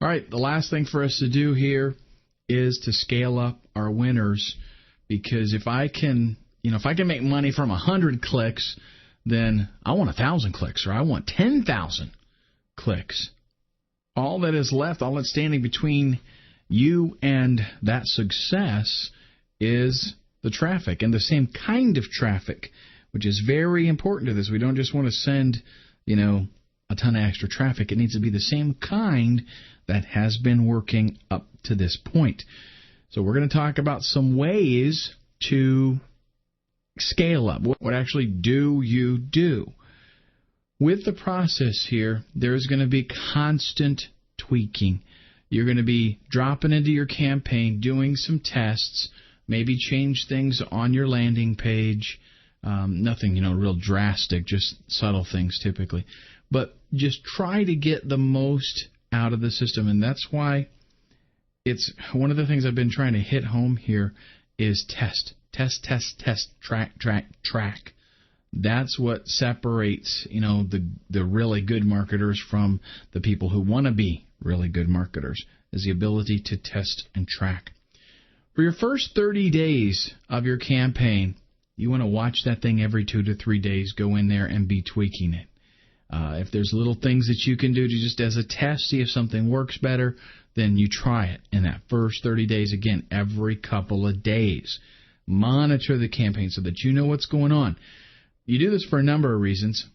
All right, the last thing for us to do here is to scale up our winners, because if I can make money from 100 clicks, then I want 1,000 clicks, or I want 10,000 clicks. All that is left, all that's standing between you and that success is the traffic, and the same kind of traffic, which is very important to this. We don't just want to send, a ton of extra traffic. It needs to be the same kind that has been working up to this point. So we're going to talk about some ways to scale up. What actually do you do? With the process here, there's going to be constant tweaking. You're going to be dropping into your campaign, doing some tests, maybe change things on your landing page. Nothing, real drastic, just subtle things typically. But just try to get the most out of the system. And that's why it's one of the things I've been trying to hit home here is test. Test, track. That's what separates, the really good marketers from the people who want to be really good marketers, is the ability to test and track. For your first 30 days of your campaign, you want to watch that thing every 2 to 3 days, go in there and be tweaking it. If there's little things that you can do to just as a test, see if something works better, then you try it in that first 30 days, again, every couple of days. Monitor the campaign so that you know what's going on. You do this for a number of reasons.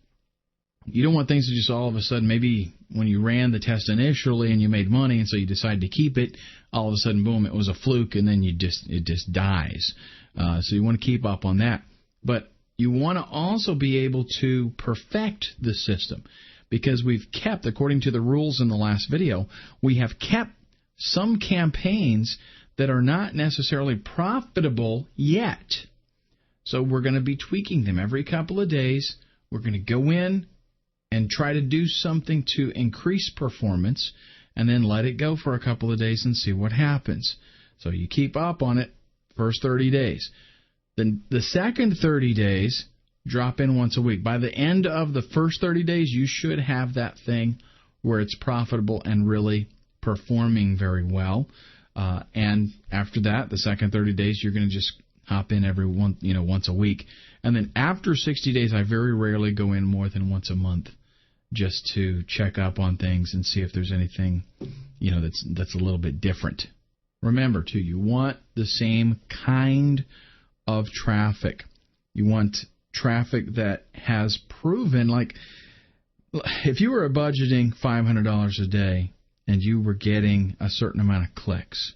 You don't want things to just all of a sudden, maybe when you ran the test initially and you made money and so you decided to keep it, all of a sudden, boom, it was a fluke, and then it just dies. So you want to keep up on that. But you want to also be able to perfect the system, because we've kept, according to the rules in the last video, we have kept some campaigns that are not necessarily profitable yet. So we're going to be tweaking them every couple of days. We're going to go in and try to do something to increase performance, and then let it go for a couple of days and see what happens. So you keep up on it first 30 days. Then the second 30 days, drop in once a week. By the end of the first 30 days, you should have that thing where it's profitable and really performing very well. And after that, the second 30 days, you're going to just hop in once a week. And then after 60 days, I very rarely go in more than once a month, just to check up on things and see if there's anything, that's a little bit different. Remember, too, you want the same kind of traffic. You want traffic that has proven, like, if you were budgeting $500 a day and you were getting a certain amount of clicks,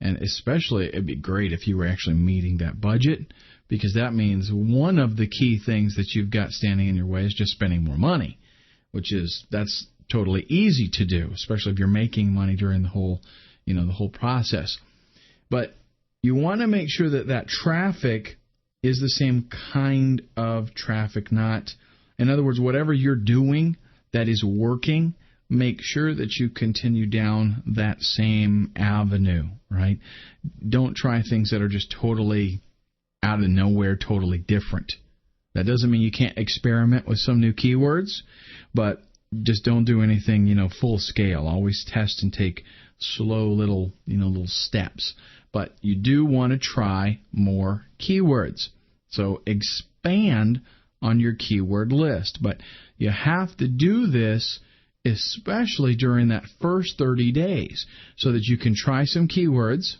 and especially it'd be great if you were actually meeting that budget, because that means one of the key things that you've got standing in your way is just spending more money, that's totally easy to do, especially if you're making money during the whole process. But you want to make sure that that traffic is the same kind of traffic, not, in other words, whatever you're doing that is working, make sure that you continue down that same avenue, right? Don't try things that are just totally out of nowhere, totally different. That doesn't mean you can't experiment with some new keywords, but just don't do anything, full scale. Always test and take slow little steps. But you do want to try more keywords. So expand on your keyword list. But you have to do this especially during that first 30 days so that you can try some keywords,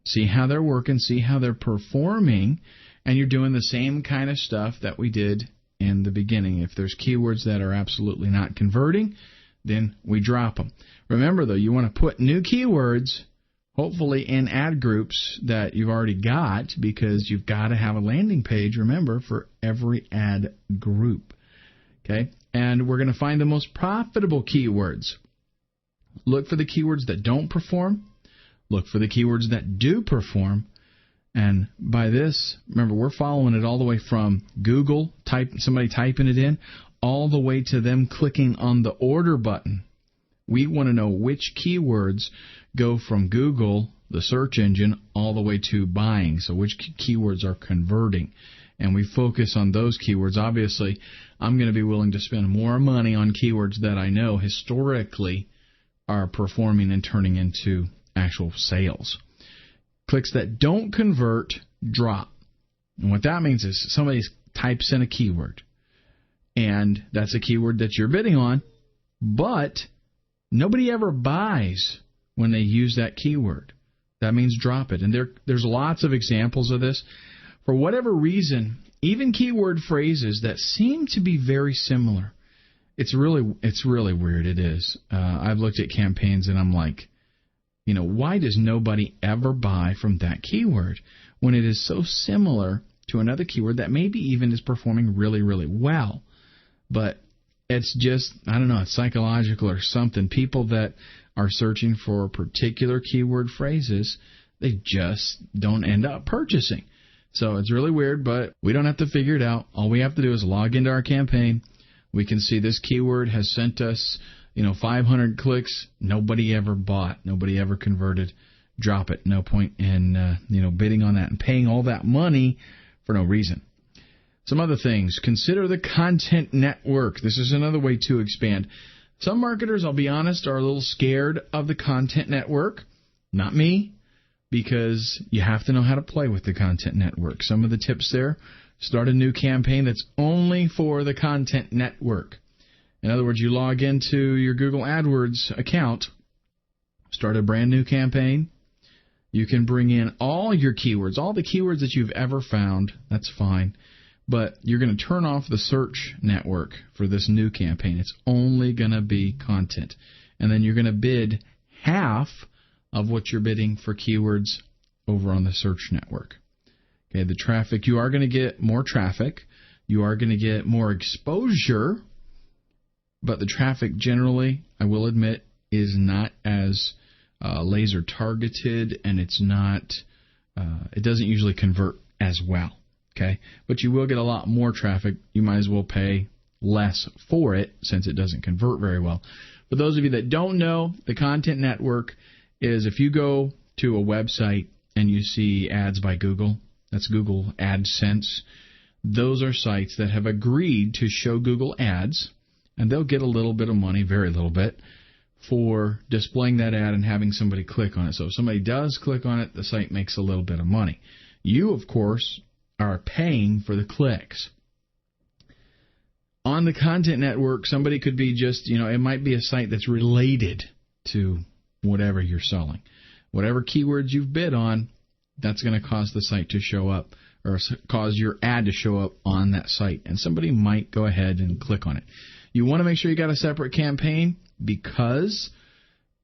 see how they're working, see how they're performing, and you're doing the same kind of stuff that we did in the beginning. If there's keywords that are absolutely not converting, then we drop them. Remember, though, you want to put new keywords, hopefully in ad groups that you've already got, because you've got to have a landing page, remember, for every ad group. Okay? And we're going to find the most profitable keywords. Look for the keywords that don't perform. Look for the keywords that do perform. And by this, remember, we're following it all the way from Google, somebody typing it in, all the way to them clicking on the order button. We want to know which keywords go from Google, the search engine, all the way to buying. So which keywords are converting. And we focus on those keywords. Obviously, I'm going to be willing to spend more money on keywords that I know historically are performing and turning into actual sales. Clicks that don't convert drop. And what that means is somebody types in a keyword, and that's a keyword that you're bidding on, but nobody ever buys when they use that keyword. That means drop it. And there's lots of examples of this. For whatever reason, even keyword phrases that seem to be very similar, it's really weird. It is. I've looked at campaigns and I'm like, why does nobody ever buy from that keyword when it is so similar to another keyword that maybe even is performing really, really well? But it's just, I don't know, it's psychological or something. People that are searching for particular keyword phrases, they just don't end up purchasing. So it's really weird, but we don't have to figure it out. All we have to do is log into our campaign. We can see this keyword has sent us 500 clicks. Nobody ever bought. Nobody ever converted. Drop it. No point in bidding on that and paying all that money for no reason. Some other things. Consider the content network. This is another way to expand. Some marketers, I'll be honest, are a little scared of the content network. Not me, because you have to know how to play with the content network. Some of the tips there: start a new campaign that's only for the content network. In other words, you log into your Google AdWords account, start a brand new campaign. You can bring in all your keywords, all the keywords that you've ever found. That's fine. But you're going to turn off the search network for this new campaign. It's only going to be content. And then you're going to bid half of what you're bidding for keywords over on the search network. Okay, the traffic, you are going to get more traffic. You are going to get more exposure. But the traffic generally, I will admit, is not as laser targeted, and it doesn't usually convert as well. Okay, but you will get a lot more traffic. You might as well pay less for it since it doesn't convert very well. For those of you that don't know, the content network is if you go to a website and you see ads by Google, that's Google AdSense. Those are sites that have agreed to show Google ads, and they'll get a little bit of money, very little bit, for displaying that ad and having somebody click on it. So if somebody does click on it, the site makes a little bit of money. You, of course, are paying for the clicks. On the content network, somebody could be just, it might be a site that's related to whatever you're selling. Whatever keywords you've bid on, that's going to cause the site to show up, or cause your ad to show up on that site, and somebody might go ahead and click on it. You want to make sure you got a separate campaign because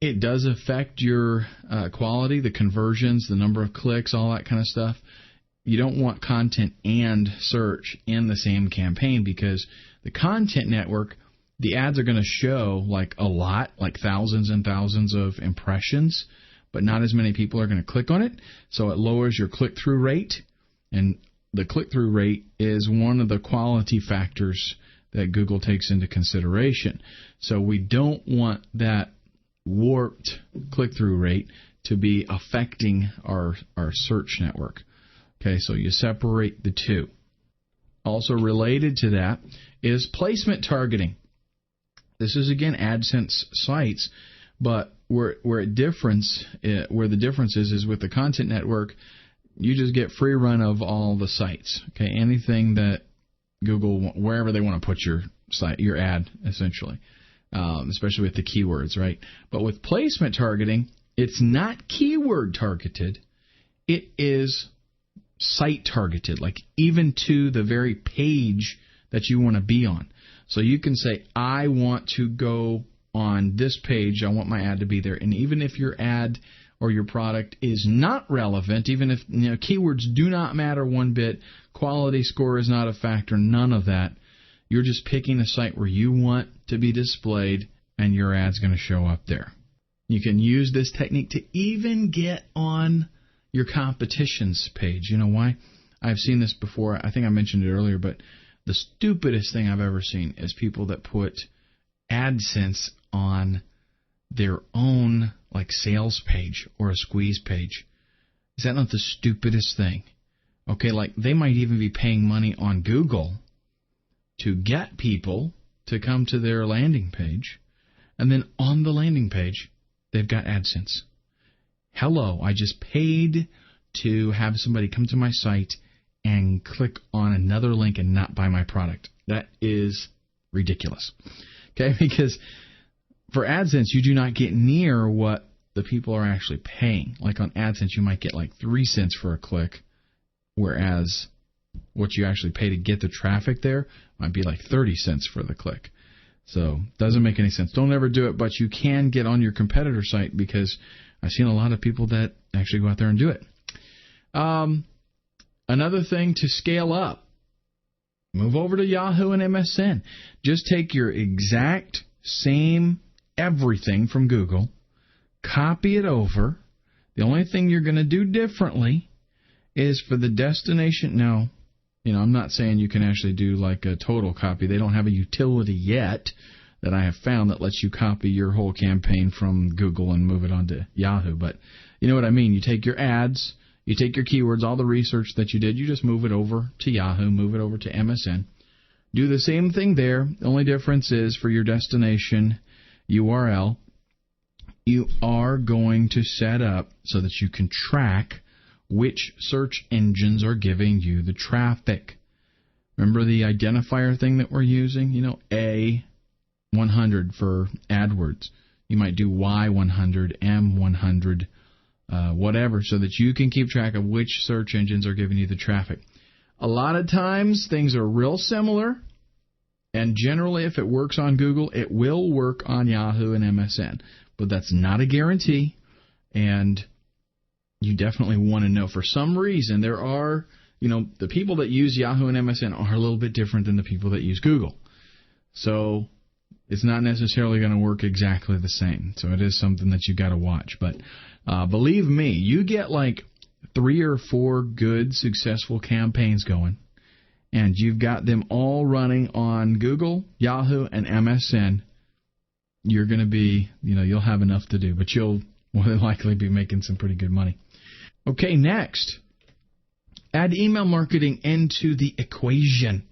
it does affect your quality, the conversions, the number of clicks, all that kind of stuff. You don't want content and search in the same campaign, because the content network, the ads are going to show like a lot, like thousands and thousands of impressions, but not as many people are going to click on it. So it lowers your click-through rate, and the click-through rate is one of the quality factors that Google takes into consideration. So we don't want that warped click-through rate to be affecting our search network. Okay, so you separate the two. Also related to that is placement targeting. This is, again, AdSense sites, but where the difference is with the content network, you just get free run of all the sites. Okay, anything that Google, wherever they want to put your site, your ad, essentially, especially with the keywords, right? But with placement targeting, it's not keyword targeted. It is site targeted, like even to the very page that you want to be on. So you can say, I want to go on this page, I want my ad to be there. And even if your ad or your product is not relevant, even if keywords do not matter one bit, quality score is not a factor, none of that, you're just picking a site where you want to be displayed, and your ad's going to show up there. You can use this technique to even get on your competition's page. You know why? I've seen this before. I think I mentioned it earlier, but the stupidest thing I've ever seen is people that put AdSense on their own sales page or a squeeze page. Is that not the stupidest thing? Okay, they might even be paying money on Google to get people to come to their landing page, And then on the landing page, they've got AdSense. Hello, I just paid to have somebody come to my site and click on another link and not buy my product. That is ridiculous. Okay, because for AdSense, you do not get near what the people are actually paying. Like on AdSense, you might get like 3 cents for a click, whereas what you actually pay to get the traffic there might be like 30 cents for the click. So doesn't make any sense. Don't ever do it, but you can get on your competitor site, because I've seen a lot of people that actually go out there and do it. Another thing to scale up, move over to Yahoo and MSN. Just take your exact same everything from Google, copy it over. The only thing you're going to do differently is for the destination. Now, I'm not saying you can actually do like a total copy. They don't have a utility yet that I have found that lets you copy your whole campaign from Google and move it onto Yahoo. But you know what I mean. You take your ads, you take your keywords, all the research that you did, you just move it over to Yahoo, move it over to MSN. Do the same thing there. The only difference is for your destination URL, you are going to set up so that you can track which search engines are giving you the traffic. Remember the identifier thing that we're using? A100 for AdWords. You might do Y100, M100, whatever, so that you can keep track of which search engines are giving you the traffic. A lot of times things are real similar, and generally if it works on Google, it will work on Yahoo and MSN. But that's not a guarantee, and you definitely want to know. For some reason, there are, the people that use Yahoo and MSN are a little bit different than the people that use Google. So it's not necessarily going to work exactly the same. So it is something that you got to watch. But believe me, you get like 3 or 4 good, successful campaigns going, and you've got them all running on Google, Yahoo, and MSN. You're going to be, you'll have enough to do, but you'll more than likely be making some pretty good money. Okay, next, add email marketing into the equation.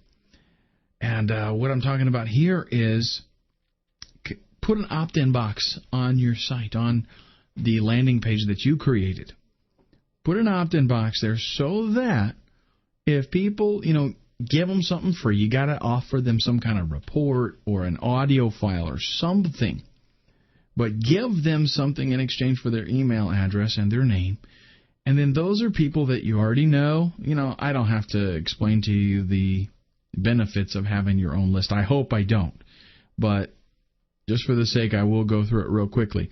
And what I'm talking about here is put an opt-in box on your site, on the landing page that you created. Put an opt-in box there so that if people, give them something free, you got to offer them some kind of report or an audio file or something. But give them something in exchange for their email address and their name. And then those are people that you already know. I don't have to explain to you the benefits of having your own list. I hope I don't. But just for the sake, I will go through it real quickly.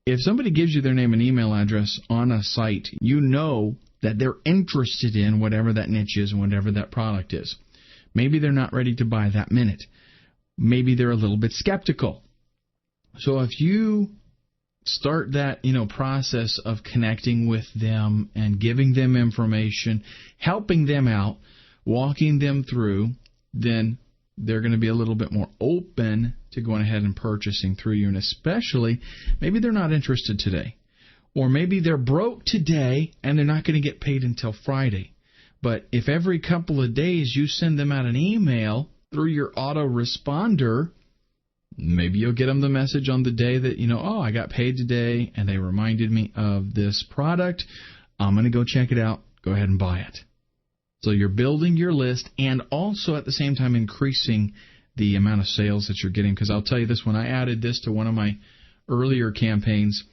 If somebody gives you their name and email address on a site, you know that they're interested in whatever that niche is and whatever that product is. Maybe they're not ready to buy that minute. Maybe they're a little bit skeptical. So if you start that, process of connecting with them and giving them information, helping them out, walking them through, then they're going to be a little bit more open to going ahead and purchasing through you. And especially, maybe they're not interested today. Or maybe they're broke today and they're not going to get paid until Friday. But if every couple of days you send them out an email through your autoresponder, maybe you'll get them the message on the day that, I got paid today and they reminded me of this product. I'm going to go check it out. Go ahead and buy it. So you're building your list and also at the same time increasing the amount of sales that you're getting. Because I'll tell you this, when I added this to one of my earlier campaigns,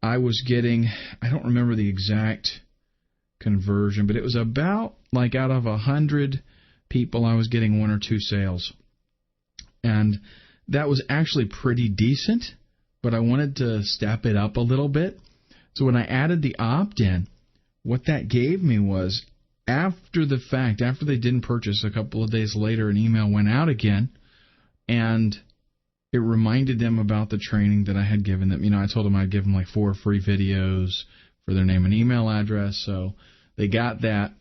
I was getting, I don't remember the exact conversion, but it was about like out of 100 people, I was getting 1 or 2 sales. And that was actually pretty decent, but I wanted to step it up a little bit. So when I added the opt-in, what that gave me was, after the fact, after they didn't purchase, a couple of days later, an email went out again, and it reminded them about the training that I had given them. I told them I'd give them like 4 free videos for their name and email address, so they got that.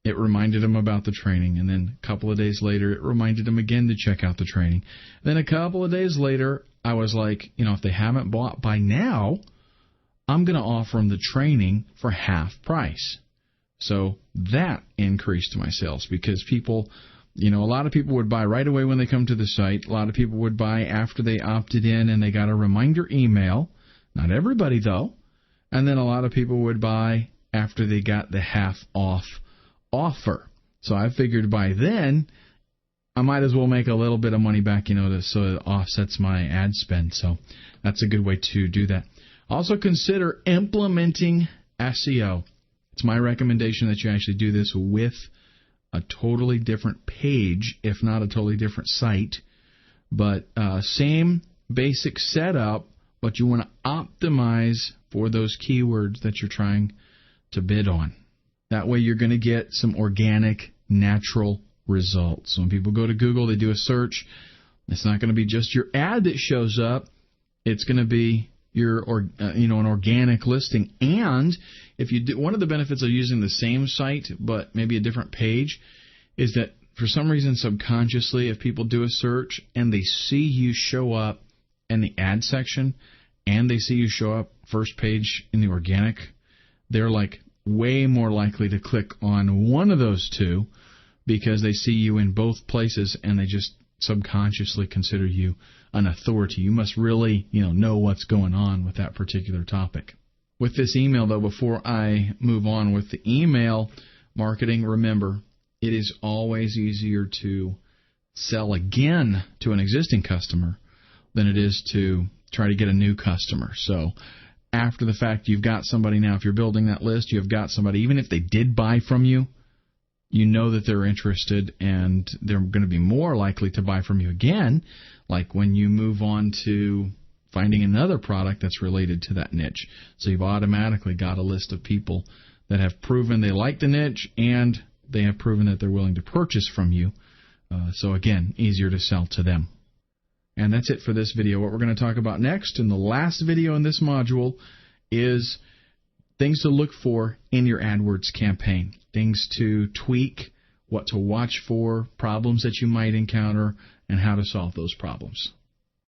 It reminded them about the training, and then a couple of days later, it reminded them again to check out the training. Then a couple of days later, I was like, if they haven't bought by now, I'm going to offer them the training for half price. So that increased my sales because people, A lot of people would buy right away when they come to the site. A lot of people would buy after they opted in and they got a reminder email. Not everybody, though. And then a lot of people would buy after they got the half-off offer. So I figured by then I might as well make a little bit of money back, so it offsets my ad spend. So that's a good way to do that. Also consider implementing SEO. It's my recommendation that you actually do this with a totally different page, if not a totally different site. But same basic setup, but you want to optimize for those keywords that you're trying to bid on. That way you're going to get some organic, natural results. So when people go to Google, they do a search. It's not going to be just your ad that shows up. It's going to be your an organic listing. And if you do, one of the benefits of using the same site but maybe a different page is that for some reason subconsciously, if people do a search and they see you show up in the ad section and they see you show up first page in the organic, they're like way more likely to click on one of those two because they see you in both places and they just subconsciously consider you an authority. You must really, know what's going on with that particular topic. With this email, though, before I move on with the email marketing, remember, it is always easier to sell again to an existing customer than it is to try to get a new customer. So after the fact, you've got somebody now. If you're building that list, you've got somebody. Even if they did buy from you, you know that they're interested and they're going to be more likely to buy from you again, like when you move on to finding another product that's related to that niche. So you've automatically got a list of people that have proven they like the niche and they have proven that they're willing to purchase from you. So again, easier to sell to them. And that's it for this video. What we're going to talk about next in the last video in this module is things to look for in your AdWords campaign, things to tweak, what to watch for, problems that you might encounter, and how to solve those problems.